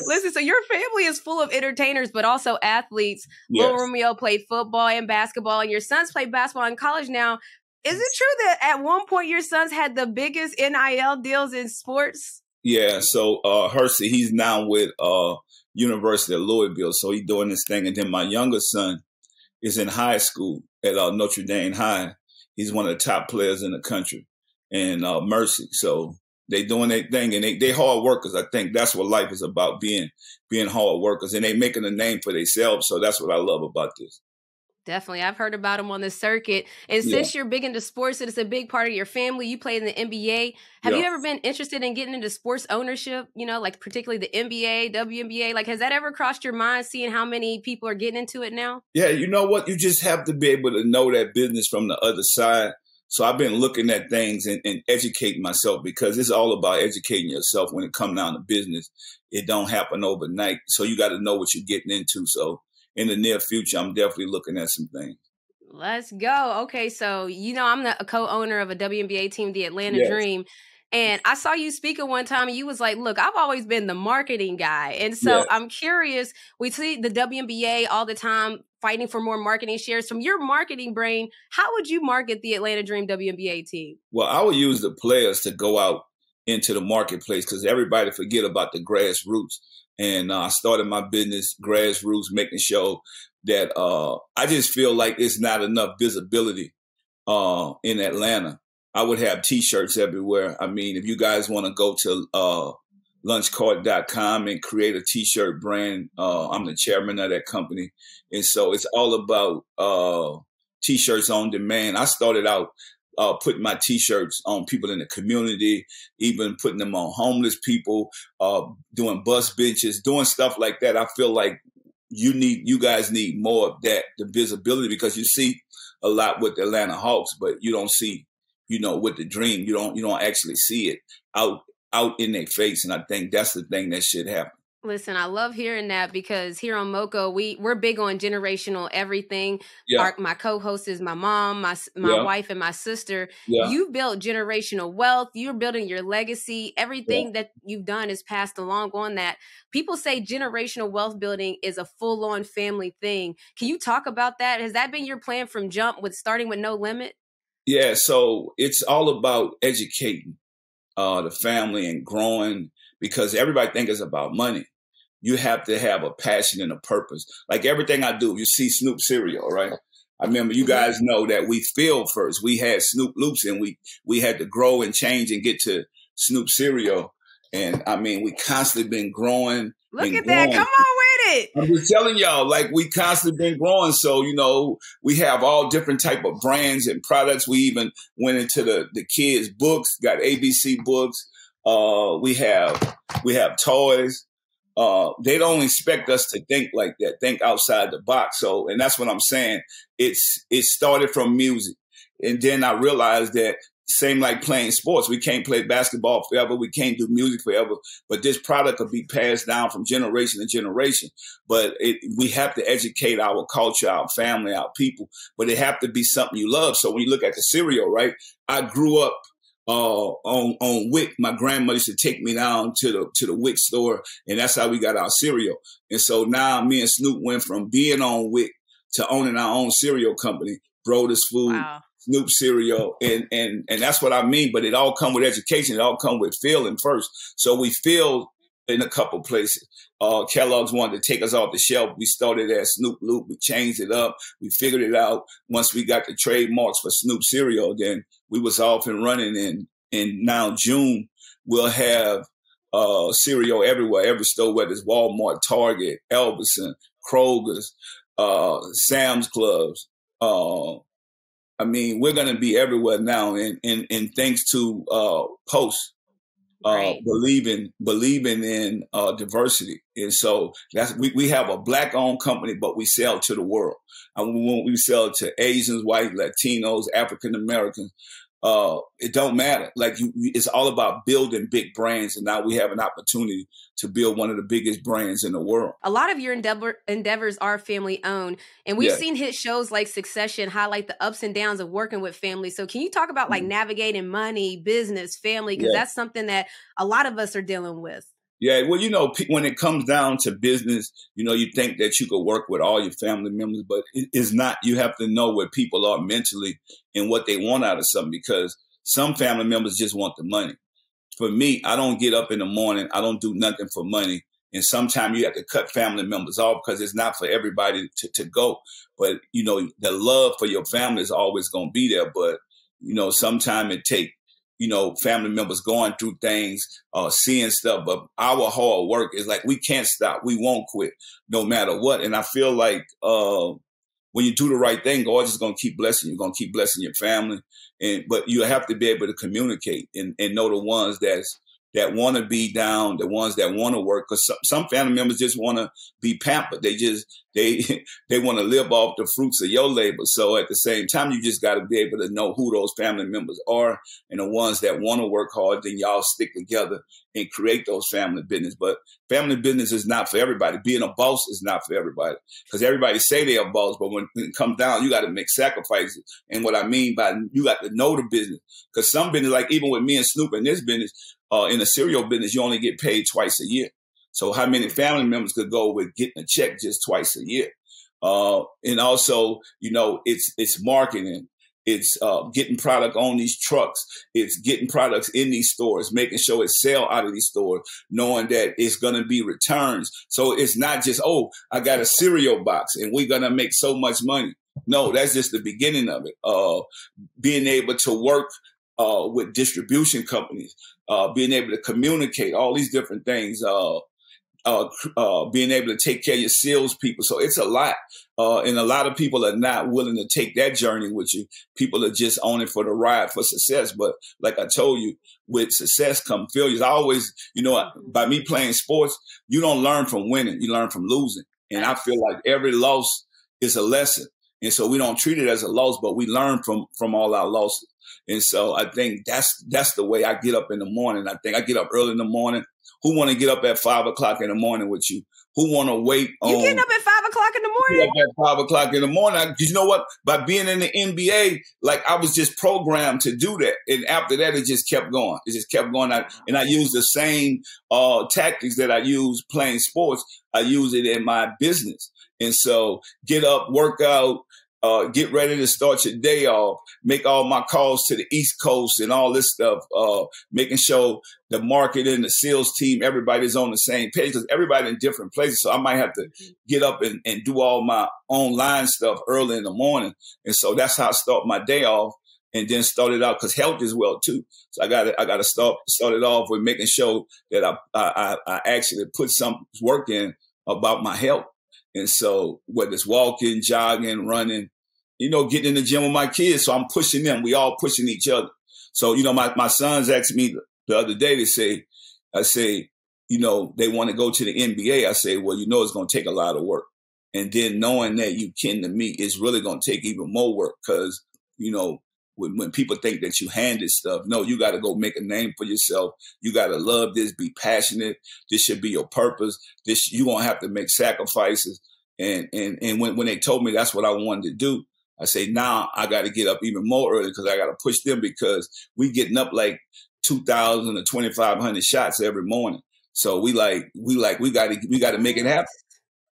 Listen, so your family is full of entertainers, but also athletes. Yes. Lil Romeo played football and basketball, and your sons play basketball in college now. Is it true that at one point your sons had the biggest NIL deals in sports? Yeah, so Hersey, he's now with University of Louisville, so he's doing this thing. And then my younger son is in high school at Notre Dame High. He's one of the top players in the country, and Mercy. So they doing their thing, and they hard workers. I think that's what life is about, being hard workers, and they making a name for themselves. So that's what I love about this. Definitely. I've heard about him on the circuit. And since you're big into sports and it's a big part of your family, you played in the NBA. Have you ever been interested in getting into sports ownership? You know, like particularly the NBA, WNBA? Like, has that ever crossed your mind, seeing how many people are getting into it now? Yeah, you know what? You just have to be able to know that business from the other side. So I've been looking at things and educating myself, because it's all about educating yourself when it comes down to business. It don't happen overnight. So you got to know what you're getting into. So in the near future, I'm definitely looking at some things. Let's go. Okay, so you know I'm a co-owner of a WNBA team, the Atlanta Dream. And I saw you speak at one time and you was like, look, I've always been the marketing guy. And so I'm curious, we see the WNBA all the time fighting for more marketing shares. From your marketing brain, how would you market the Atlanta Dream WNBA team? Well, I would use the players to go out into the marketplace, because everybody forget about the grassroots. And I started my business grassroots, making sure that I just feel like it's not enough visibility in Atlanta. I would have T-shirts everywhere. I mean, if you guys want to go to lunchcart.com and create a T-shirt brand, I'm the chairman of that company. And so it's all about T-shirts on demand. I started out putting my T-shirts on people in the community, even putting them on homeless people, doing bus benches, doing stuff like that. I feel like you guys need more of that, the visibility, because you see a lot with the Atlanta Hawks, but you don't see, you know, with the Dream, you don't actually see it out in their face. And I think that's the thing that should happen. Listen, I love hearing that, because here on Moco, we're big on generational everything. My co-host is my mom, my wife, and my sister. You've built generational wealth. You're building your legacy. Everything that you've done is passed along on that. People say generational wealth building is a full-on family thing. Can you talk about that? Has that been your plan from jump, with starting with No Limit? Yeah, so it's all about educating the family and growing, because everybody thinks it's about money. You have to have a passion and a purpose. Like everything I do, you see Snoop cereal, right? I remember you guys know that we failed first. We had Snoop Loops, and we had to grow and change and get to Snoop cereal. And I mean, we constantly been growing. Look at that. Come on with it. I'm just telling y'all, like, we constantly been growing. So, you know, we have all different type of brands and products. We even went into the kids' books, got ABC books. We have toys. They don't expect us to think like that, think outside the box. So, and that's what I'm saying. It started from music. And then I realized that same like playing sports. We can't play basketball forever. We can't do music forever. But this product will be passed down from generation to generation. But we have to educate our culture, our family, our people. But it have to be something you love. So when you look at the cereal, right? I grew up on WIC. My grandmother used to take me down to the WIC store, and that's how we got our cereal. And so now me and Snoop went from being on WIC to owning our own cereal company, Brothers Food, wow. Snoop cereal, and that's what I mean. But it all come with education. It all come with feeling first. So we feel in a couple places. Kellogg's wanted to take us off the shelf. We started at Snoop Loop. We changed it up. We figured it out. Once we got the trademarks for Snoop cereal, then we was off and running. And now June, we'll have cereal everywhere, every store, whether it's Walmart, Target, Albertson, Kroger's, Sam's Clubs. I mean, we're going to be everywhere now. And thanks to Post. Right. Believing in diversity. And so that's we have a Black-owned company, but we sell to the world. And we sell to Asians, white, Latinos, African Americans. It don't matter. It's all about building big brands. And now we have an opportunity to build one of the biggest brands in the world. A lot of your endeavors are family owned. And we've seen hit shows like Succession highlight the ups and downs of working with family. So can you talk about navigating money, business, family? Because that's something that a lot of us are dealing with. Yeah, well, when it comes down to business, you think that you could work with all your family members, but it's not. You have to know where people are mentally and what they want out of something, because some family members just want the money. For me, I don't get up in the morning. I don't do nothing for money. And sometimes you have to cut family members off because it's not for everybody to go. But, the love for your family is always going to be there. But, sometimes it takes, family members going through things, seeing stuff. But our hard work is we can't stop. We won't quit no matter what. And I feel like when you do the right thing, God is going to keep blessing you. Going to keep blessing your family. But you have to be able to communicate and know the ones that want to be down, the ones that want to work. Because some family members just want to be pampered. They want to live off the fruits of your labor. So at the same time, you just got to be able to know who those family members are, and the ones that want to work hard. Then y'all stick together and create those family business. But family business is not for everybody. Being a boss is not for everybody, because everybody say they're a boss, but when it comes down, you got to make sacrifices. And what I mean by you got to know the business, because some business, even with me and Snoop in this business, in the cereal business, you only get paid twice a year. So how many family members could go with getting a check just twice a year? And also, it's marketing. It's getting product on these trucks. It's getting products in these stores, making sure it sell out of these stores, knowing that it's going to be returns. So it's not just, I got a cereal box and we're going to make so much money. No, that's just the beginning of it. Being able to work with distribution companies, being able to communicate, all these different things, being able to take care of your salespeople. So it's a lot. And a lot of people are not willing to take that journey with you. People are just on it for the ride for success. But like I told you, with success come failures. I always, by me playing sports, you don't learn from winning. You learn from losing. And I feel like every loss is a lesson. And so we don't treat it as a loss, but we learn from all our losses. And so I think that's the way I get up in the morning. I think I get up early in the morning. Who want to get up at 5 o'clock in the morning with you? Who want to wait on? You getting up at 5 o'clock in the morning? Get up at 5 o'clock in the morning. Because you know what? By being in the NBA, I was just programmed to do that. And after that, it just kept going. It just kept going. And I use the same tactics that I use playing sports. I use it in my business. And so get up, work out, get ready to start your day off, make all my calls to the East Coast and all this stuff, making sure the marketing, the sales team, everybody's on the same page, because everybody in different places. So I might have to get up and do all my online stuff early in the morning. And so that's how I start my day off, and then start it out, because health is well too. So I got to start it off with making sure that I actually put some work in about my health. And so whether it's walking, jogging, running, getting in the gym with my kids. So I'm pushing them. We all pushing each other. So, my sons asked me the other day, I say, they want to go to the NBA. I say, well, it's going to take a lot of work. And then knowing that you kin to me is really going to take even more work, because, when people think that you handed stuff, no, you got to go make a name for yourself. You got to love this, be passionate. This should be your purpose. You're going to have to make sacrifices. And when they told me that's what I wanted to do, I say, now I got to get up even more early because I got to push them because we getting up like 2,000 to 2,500 shots every morning. So we got to make it happen.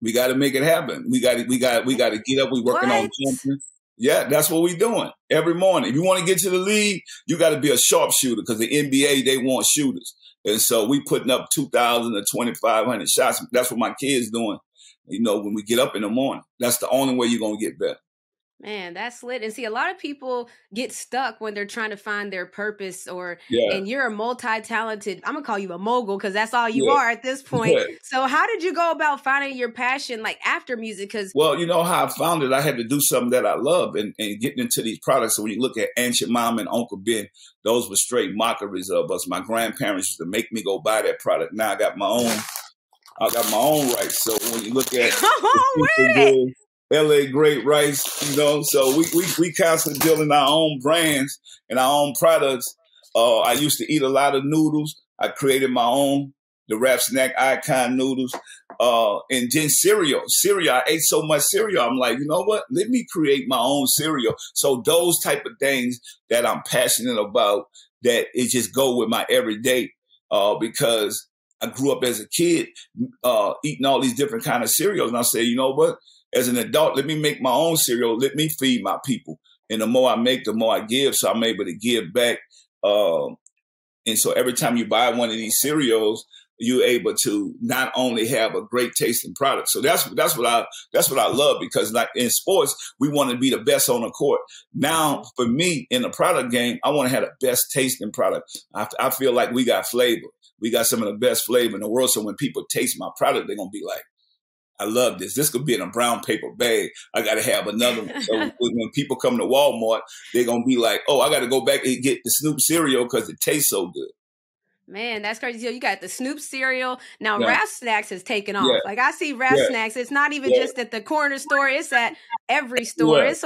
We got to make it happen. We got to get up. We working on jumping. Yeah, that's what we doing every morning. If you want to get to the league, you got to be a sharpshooter because the NBA, they want shooters. And so we putting up 2,000 to 2,500 shots. That's what my kids doing. When we get up in the morning, that's the only way you're going to get better. Man, that's lit. And see, a lot of people get stuck when they're trying to find their purpose and you're a multi-talented, I'm going to call you a mogul because that's all you are at this point. Yeah. So how did you go about finding your passion like after music? Well, you know how I found it? I had to do something that I love and getting into these products. So when you look at Aunt Your Mom and Uncle Ben, those were straight mockeries of us. My grandparents used to make me go buy that product. Now I got my own rights. So when you look at LA Great Rice, so we constantly building our own brands and our own products. I used to eat a lot of noodles. I created my own, the Rap Snack Icon noodles. And then cereal. I ate so much cereal. I'm like, you know what? Let me create my own cereal. So those type of things that I'm passionate about, that it just go with my everyday, because I grew up as a kid eating all these different kind of cereals. And I said, you know what? As an adult, let me make my own cereal. Let me feed my people. And the more I make, the more I give. So I'm able to give back. And so every time you buy one of these cereals, you're able to not only have a great tasting product. So that's what I love, because like in sports, we want to be the best on the court. Now, for me in the product game, I want to have the best tasting product. I feel like we got flavor. We got some of the best flavor in the world. So when people taste my product, they're going to be like, I love this. This could be in a brown paper bag. I got to have another one. So when people come to Walmart, they're going to be like, oh, I got to go back and get the Snoop cereal because it tastes so good. Man, that's crazy. So you got the Snoop cereal. Now, Rap Snacks has taken off. Like I see Rap Snacks. It's not even just at the corner store. It's at every store. It's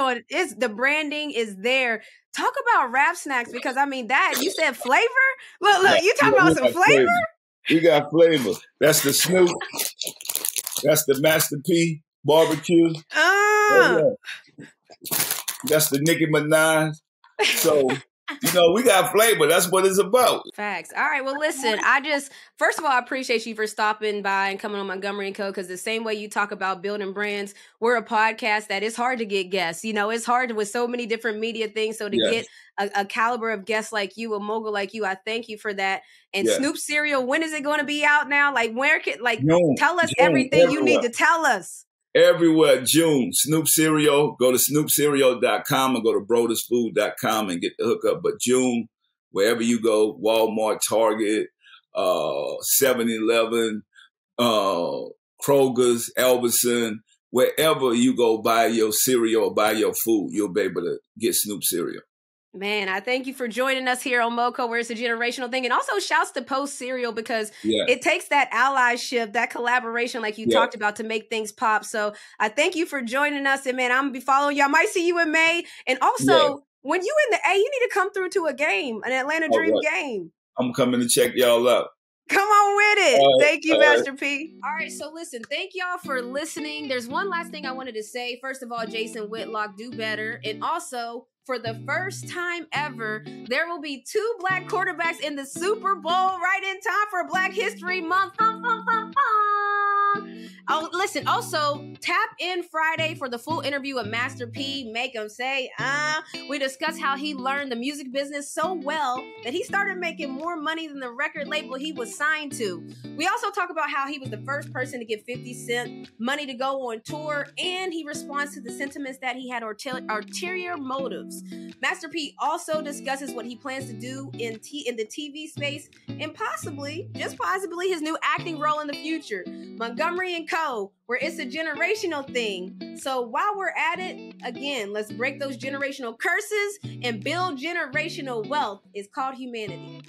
the branding is there. Talk about Rap Snacks, because I mean that you said flavor. Look, you talking about some flavor? We got flavor. That's the Snoop. That's the Master P barbecue. That's the Nicki Minaj. So, we got flavor. That's what it's about. Facts. All right. Well, listen, first of all, I appreciate you for stopping by and coming on Montgomery Co, because the same way you talk about building brands, we're a podcast that it's hard to get guests. It's hard with so many different media things. So to get a caliber of guests like you, a mogul like you, I thank you for that. And Snoop cereal, when is it going to be out now? Like, where can, tell us everything everywhere. You need to tell us. Everywhere, June. Snoop cereal. Go to snoopcereal.com or go to brodersfood.com and get the hookup. But June, wherever you go, Walmart, Target, 7-Eleven, Kroger's, Albertson, wherever you go buy your cereal or buy your food, you'll be able to get Snoop cereal. Man, I thank you for joining us here on MoCo, where it's a generational thing. And also shouts to Post Cereal, because it takes that allyship, that collaboration like you talked about, to make things pop. So I thank you for joining us. And man, I'm going to be following you. I might see you in May. And also, when you in the A, you need to come through to a game, an Atlanta Dream game. I'm coming to check y'all out. Come on with it. Thank you, Master P. All right, so listen, thank y'all for listening. There's one last thing I wanted to say. First of all, Jason Whitlock, do better. And also, for the first time ever, there will be 2 Black quarterbacks in the Super Bowl right in time for Black History Month. Oh, listen, also, tap in Friday for the full interview with Master P. Make him say, We discuss how he learned the music business so well that he started making more money than the record label he was signed to. We also talk about how he was the first person to give 50 Cent money to go on tour, and he responds to the sentiments that he had ulterior motives. Master P also discusses what he plans to do in the TV space, and possibly, just possibly, his new acting role in the future. Montgomery Co, where it's a generational thing. So while we're at it, again, let's break those generational curses and build generational wealth. It's called humanity.